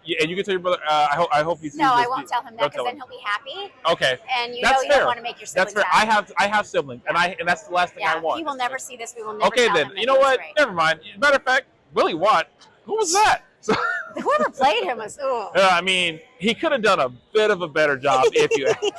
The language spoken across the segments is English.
Yeah, and you can tell your brother. I hope he sees No, this. I won't tell him that because then he'll be happy. Okay. And you That's know you fair. don't want to make your siblings That's fair. happy. I have siblings, and that's the last thing I want. He will never see this. We will never Okay, tell then. him You know what? Never mind. Matter of fact, Willie Watt, who was that? So, whoever played him was, ooh. I mean, he could have done a bit of a better job if you asked.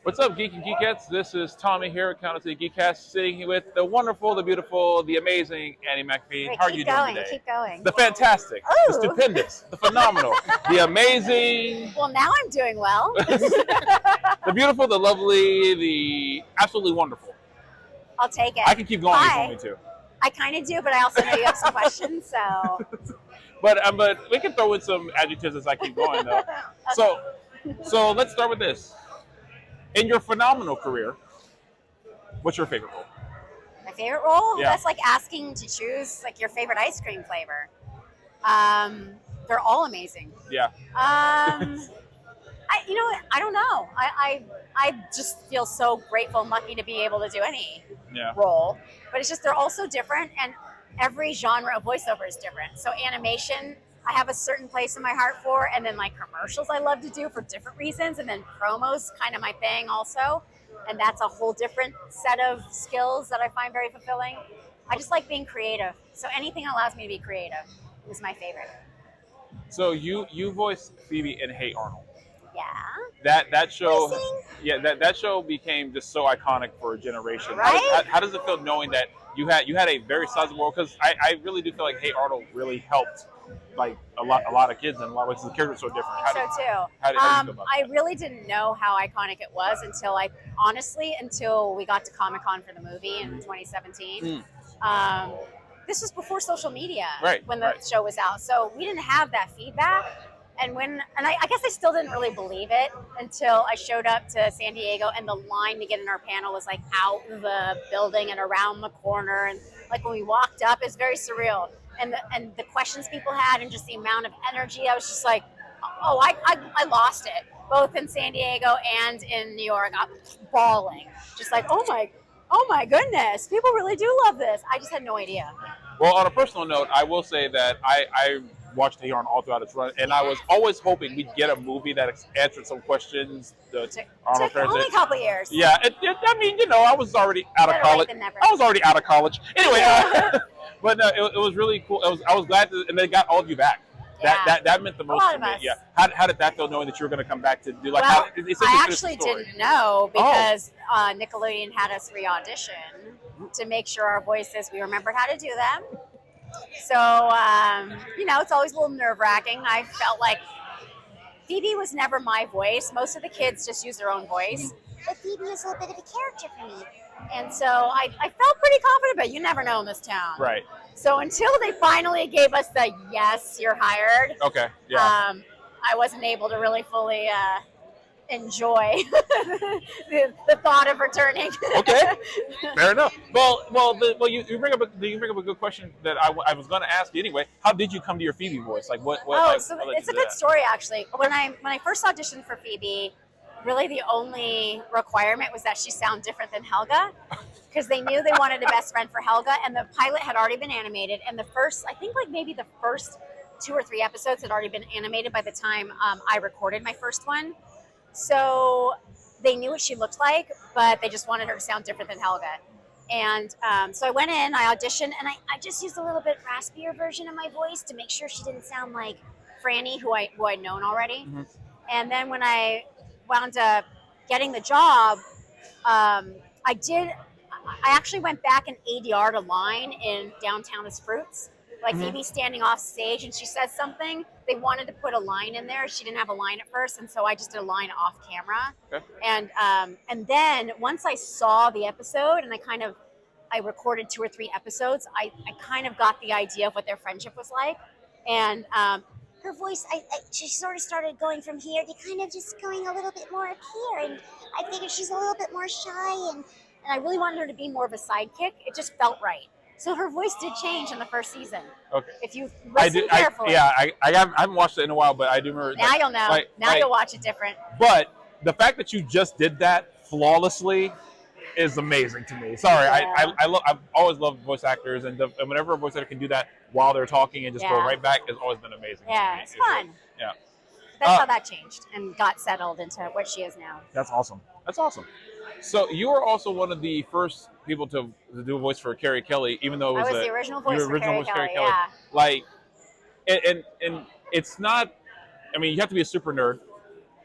What's up, Geek and Geekettes? This is Tommy here at Countdown to the Geekcast, sitting here with the wonderful, the beautiful, the amazing Anndi McAfee. Wait, how are you doing today? Keep going. The fantastic, Ooh. the stupendous, the phenomenal, the amazing. Well, now I'm doing well. The beautiful, the lovely, the absolutely wonderful. I'll take it. I can keep going if you want me to. I kind of do, but I also know you have some questions, so. But we can throw in some adjectives as I keep going, though. Okay. So let's start with this. In your phenomenal career, what's your favorite role? My favorite role? Yeah. That's like asking to choose like your favorite ice cream flavor. They're all amazing. Yeah. You know what? I don't know. I just feel so grateful and lucky to be able to do any role. But it's just they're all so different, and every genre of voiceover is different. So animation, I have a certain place in my heart for, and then like commercials I love to do for different reasons, and then promos kind of my thing also, and that's a whole different set of skills that I find very fulfilling. I just like being creative, so anything that allows me to be creative is my favorite. So you voiced Phoebe in Hey Arnold. Yeah. That show. That show became just so iconic for a generation. Right? How does it feel knowing that you had a very sizable role? Because I really do feel like Hey Arnold really helped like a lot of kids, and a lot of ways the character's so different. How do you feel about I really didn't know how iconic it was until we got to Comic-Con for the movie in 2017. This was before social media, when the show was out, so we didn't have that feedback. And I guess I still didn't really believe it until I showed up to San Diego, and the line to get in our panel was like out the building and around the corner, and like when we walked up, it was very surreal. And the questions people had, and just the amount of energy, I was just like, oh, I lost it, both in San Diego and in New York. I'm bawling, just like, oh my goodness, people really do love this. I just had no idea. Well, on a personal note, I will say that I watched Hey Arnold all throughout its run, and I was always hoping we'd get a movie that answered some questions. Took only a couple years. Yeah, I mean, I was already out of college. I was already out of college. Anyway, but no, it was really cool. I was glad and they got all of you back. That meant the most to me. Yeah. How did that feel, knowing that you were going to come back to do like? Well, I actually didn't know because Nickelodeon had us re-audition to make sure our voices, we remembered how to do them. So, it's always a little nerve-wracking. I felt like Phoebe was never my voice. Most of the kids just use their own voice. But Phoebe is a little bit of a character for me. And so I felt pretty confident, but you never know in this town. Right. So until they finally gave us the yes, you're hired. Okay, yeah. I wasn't able to really fully enjoy the thought of returning. Okay, fair enough. Well, you bring up a good question that I was going to ask you anyway. How did you come to your Phoebe voice? Like what? It's a good story actually. When I first auditioned for Phoebe, really the only requirement was that she sound different than Helga, because they knew they wanted a best friend for Helga, and the pilot had already been animated, and the first 2 or 3 episodes had already been animated by the time I recorded my first one. So they knew what she looked like, but they just wanted her to sound different than Helga. And so I went in, I auditioned, and I just used a little bit raspier version of my voice to make sure she didn't sound like Franny, who I'd known already. Mm-hmm. And then when I wound up getting the job, I actually went back and ADR'd a line in Downtown as Fruits. Like Phoebe standing off stage and she says something. They wanted to put a line in there. She didn't have a line at first, and so I just did a line off camera. Okay. And then once I saw the episode and I recorded 2 or 3 episodes, I kind of got the idea of what their friendship was like. And her voice, she sort of started going from here to kind of just going a little bit more up here. And I figured she's a little bit more shy, and I really wanted her to be more of a sidekick. It just felt right. So her voice did change in the first season. Okay. If you listen carefully. I haven't watched it in a while, but I do remember. Now you'll know. Now you'll watch it different. But the fact that you just did that flawlessly, is amazing to me. Sorry, I've always loved voice actors, and whenever a voice actor can do that while they're talking and just go right back, has always been amazing. Yeah, to me. it's fun. Yeah. That's how that changed and got settled into what she is now. That's awesome. That's awesome. So you were also one of the first people to do a voice for Carrie Kelly, even though it was the original voice for Carrie Kelly. Yeah. Like, and it's not. I mean, you have to be a super nerd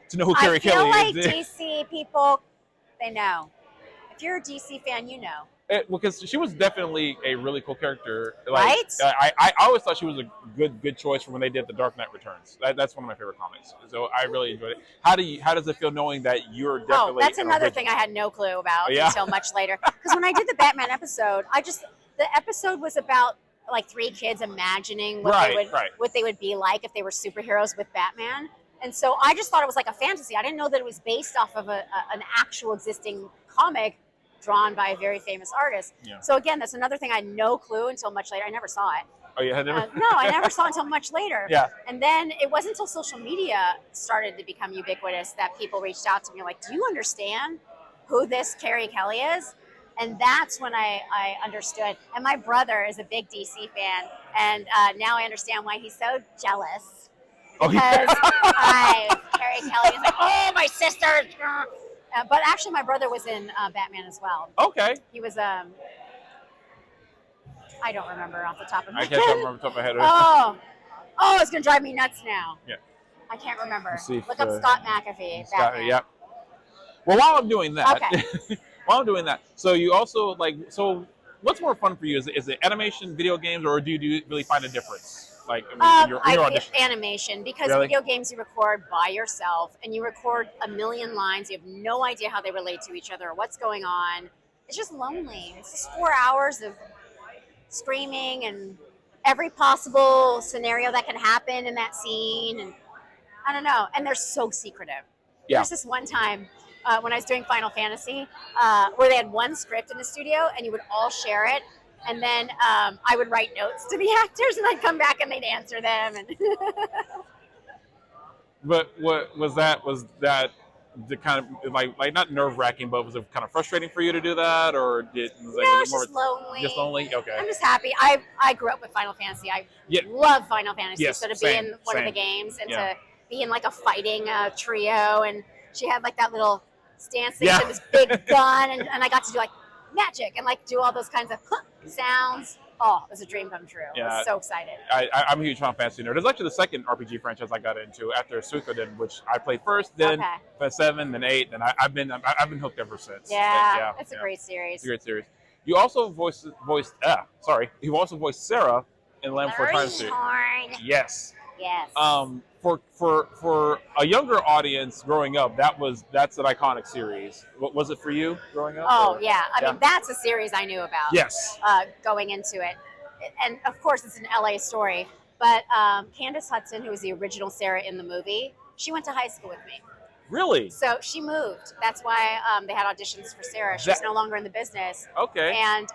to know who Carrie Kelly is. I feel like DC people, they know. If you're a DC fan, you know. Because she was definitely a really cool character. Right? I always thought she was a good choice for when they did The Dark Knight Returns. That's one of my favorite comics. So I really enjoyed it. How does it feel knowing that you're definitely? Oh, that's another thing I had no clue about until much later. Because when I did the Batman episode, the episode was about like 3 kids imagining what they would be like if they were superheroes with Batman. And so I just thought it was like a fantasy. I didn't know that it was based off of an actual existing comic drawn by a very famous artist. Yeah. So again, that's another thing I had no clue until much later. I never saw it. Oh, you had never? No, I never saw it until much later. Yeah. And then it wasn't until social media started to become ubiquitous that people reached out to me like, do you understand who this Carrie Kelly is? And that's when I understood. And my brother is a big DC fan. And now I understand why he's so jealous. Because Carrie Kelly is like, oh, my sister. But actually, my brother was in Batman as well. Okay. He was, I don't remember off the top of my head. I can't remember off the top of my head. Oh, it's going to drive me nuts now. Yeah. I can't remember. Look up Scott McAfee. Scott, yeah. Well, while I'm doing that, so you also so what's more fun for you? Is it animation, video games, or do you really find a difference? Like, I mean, animation, because video games you record by yourself and you record a million lines. You have no idea how they relate to each other or what's going on. It's just lonely. It's just 4 hours of screaming and every possible scenario that can happen in that scene. And I don't know. And they're so secretive. Yeah. There's this one time when I was doing Final Fantasy where they had one script in the studio and you would all share it. And then I would write notes to the actors, and I'd come back and they'd answer them. And but what was that? Was that the kind of like not nerve wracking, but was it kind of frustrating for you to do that, or did was it's just lonely? Just lonely. Okay. I'm just happy. I grew up with Final Fantasy. I love Final Fantasy. Yes, so to be in one of the games and to be in like a fighting trio, and she had like that little stance thing with this big gun, and I got to do like magic and like do all those kinds of sounds. Oh, it was a dream come true. Yeah, I was so excited. I'm a huge Final Fantasy nerd. It's actually the second RPG franchise I got into after Suikoden, which I played first, then 7, then 8, and I've been hooked ever since. Yeah, it's a great series. It's a great series. You also voiced Sarah in Land Before Time series. Yes. Yes. For a younger audience growing up, that's an iconic series. What was it for you growing up? Oh yeah, I mean that's a series I knew about. Yes. Going into it, and of course it's an LA story. But Candace Hudson, who was the original Sarah in the movie, she went to high school with me. Really? So she moved. That's why they had auditions for Sarah. She's no longer in the business. Okay. And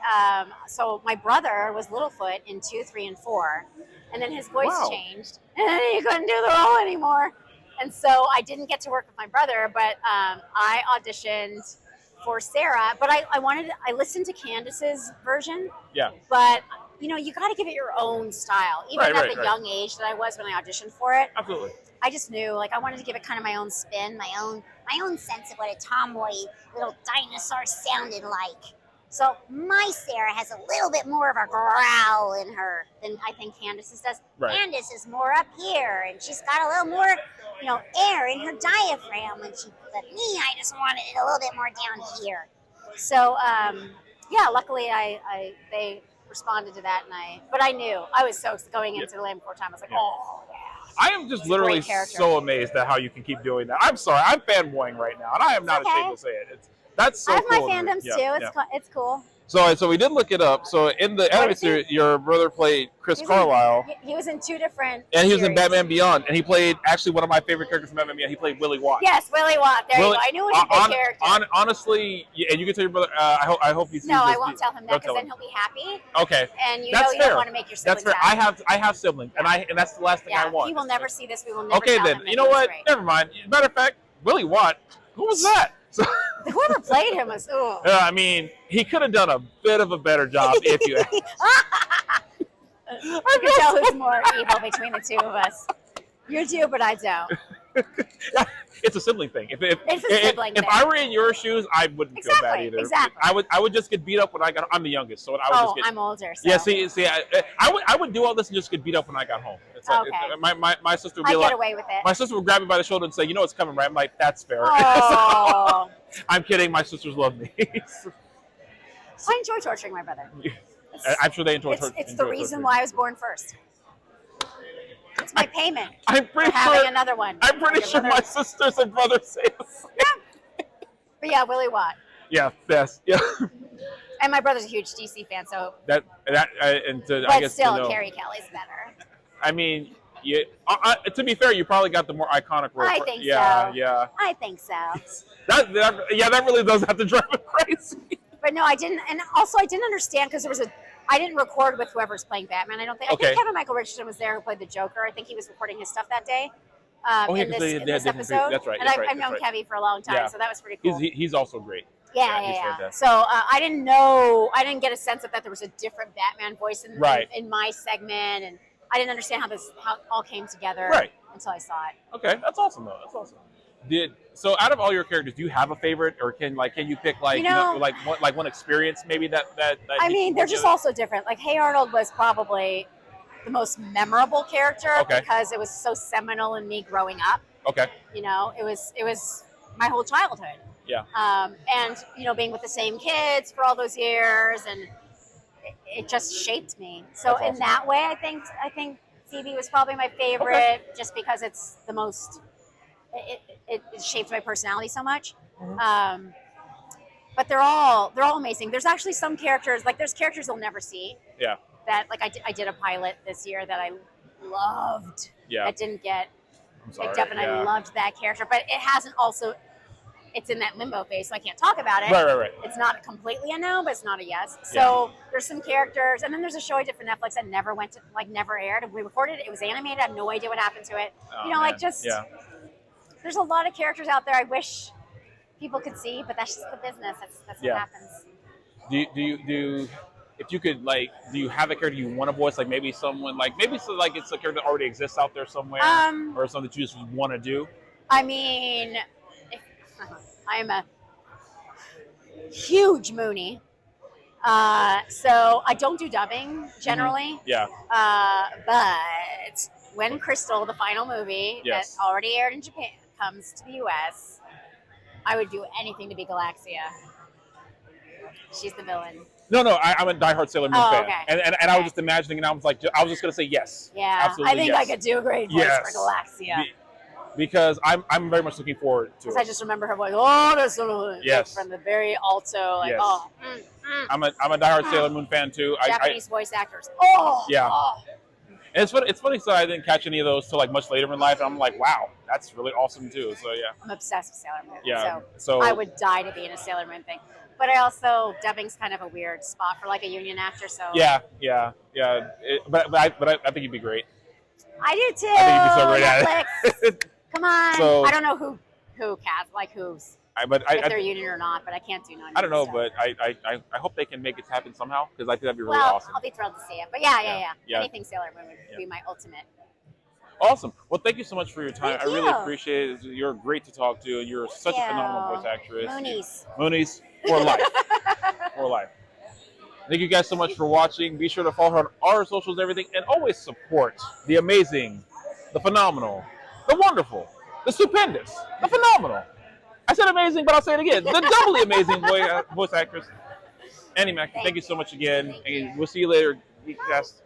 so my brother was Littlefoot in 2, 3, and 4. And then his voice changed. And he couldn't do the role anymore. And so I didn't get to work with my brother, but I auditioned for Sarah. But I listened to Candace's version. Yeah. But you got to give it your own style. Even at the young age that I was when I auditioned for it. Absolutely. I just knew, I wanted to give it kind of my own spin, my own sense of what a tomboy little dinosaur sounded like. So my Sarah has a little bit more of a growl in her than I think Candace's does. Right. Candace is more up here, and she's got a little more, air in her diaphragm. But me, I just wanted it a little bit more down here. So, luckily they responded to that, but I knew. I was so going into the Land Before Time. I was like, oh, yeah. I am just literally so amazed at how you can keep doing that. I'm sorry, I'm fanboying right now, and I am not ashamed to say it. That's so cool. I have my fandoms too. It's cool. So we did look it up. So in the anime series, your brother played Chris Carlisle. He was in 2 different. And he was in Batman Beyond, and he played actually one of my favorite characters from Batman Beyond. He played Willie Watt. Yes, Willie Watt. There you go. I knew it was a big character. Honestly, and you can tell your brother. I hope he sees this. No, I won't tell him that because then he'll be happy. Okay. And you don't want to make your siblings happy. That's fair. I have siblings, and that's the last thing I want. He will never see this. We will never. Okay, then you know what? Never mind. Matter of fact, Willie Watt. Who was that? Whoever played him was. Ooh. I mean, he could have done a bit of a better job if you. I can tell who's more evil between the two of us. You do, but I don't. It's a sibling thing. If thing. I were in your shoes, I wouldn't feel bad either. Exactly. I would just get beat up when I got. I'm the youngest, so I would just get. I'm older. So. Yeah. See. I would do all this and just get beat up when I got home. It's like, my sister would be get away with it. My sister would grab me by the shoulder and say, "You know it's coming, right?" I'm like, "That's fair." Oh. I'm kidding. My sisters love me. I enjoy torturing my brother. I'm sure they enjoy. It's the reason why I was born first. It's my payment. I'm pretty for having another one. I'm pretty sure my sisters and brothers say the same. Yeah. But yeah, Willie Watt. Yeah, best. Yeah. And my brother's a huge DC fan, so. But I guess still, Carrie Kelly's better. I mean, to be fair, you probably got the more iconic role. I think so. Yeah. I think so. That really does have to drive me crazy. But no, I didn't, and also I didn't understand because I didn't record with whoever's playing Batman. I think Kevin Michael Richardson was there who played the Joker. I think he was recording his stuff that day. In this episode. That's right. And I've known Kevy for a long time, so that was pretty cool. He's also great. Yeah. So I didn't get a sense of that there was a different Batman voice in my segment, and I didn't understand how it all came together until I saw it. Okay, that's awesome though. That's awesome. So out of all your characters, do you have a favorite, or can you pick one experience maybe that I mean, they're just all so different. Like Hey Arnold was probably the most memorable character because it was so seminal in me growing up. Okay. You know, it was my whole childhood. Yeah. And being with the same kids for all those years, and it just shaped me. So in that way, I think Phoebe was probably my favorite, just because it's the most. It shaped my personality so much. Mm-hmm. But they're all amazing. There's actually some characters, there's characters you'll never see. Yeah. That I did a pilot this year that I loved. Yeah. That didn't get picked up, and I loved that character. But it hasn't also. It's in that limbo phase, so I can't talk about it. Right. It's not completely a no, but it's not a yes. So there's some characters, and then there's a show I did for Netflix that never aired. We recorded it. It was animated. I have no idea what happened to it. There's a lot of characters out there I wish people could see, but that's just the business. That's what happens. Do you if you could do you have a character you want to voice, maybe someone it's a character that already exists out there somewhere, or something that you just want to do? I mean, I'm a huge Mooney. So I don't do dubbing generally. Mm-hmm. Yeah. But when Crystal, the final movie that already aired in Japan, comes to the U.S., I would do anything to be Galaxia. She's the villain. No, I'm a diehard Sailor Moon fan, and I was just imagining, and I was just gonna say yes. Yeah, absolutely. I think I could do a great voice for Galaxia. Because I'm very much looking forward to it. I just remember her voice. Oh, that's from the very alto. I'm a diehard Sailor Moon fan too. Japanese voice actors. Oh, yeah. Oh. And it's funny, so I didn't catch any of those till much later in life, and I'm like, wow, that's really awesome too. So yeah. I'm obsessed with Sailor Moon. Yeah. So I would die to be in a Sailor Moon thing. But I also, dubbing's kind of a weird spot for a union actor. So yeah. But I think you'd be great. I do too. I think you'd be so great at it. Come on. So, I don't know who cast who's. If they're union or not, but I can't do non-union. I don't know, stuff. but I hope they can make it happen somehow, because I think that'd be really awesome. I'll be thrilled to see it. But yeah. Anything Sailor Moon would be my ultimate. Awesome. Well, thank you so much for your time. Thank you. I really appreciate it. You're great to talk to, and you're such a phenomenal voice actress. Moonies for life. For life. Thank you guys so much for watching. Be sure to follow her on our socials and everything, and always support the amazing, the phenomenal, the wonderful, the stupendous, the phenomenal. I said amazing, but I'll say it again. The doubly amazing voice actress, Anndi McAfee. Thank you so much again. And we'll see you later, Geekcast.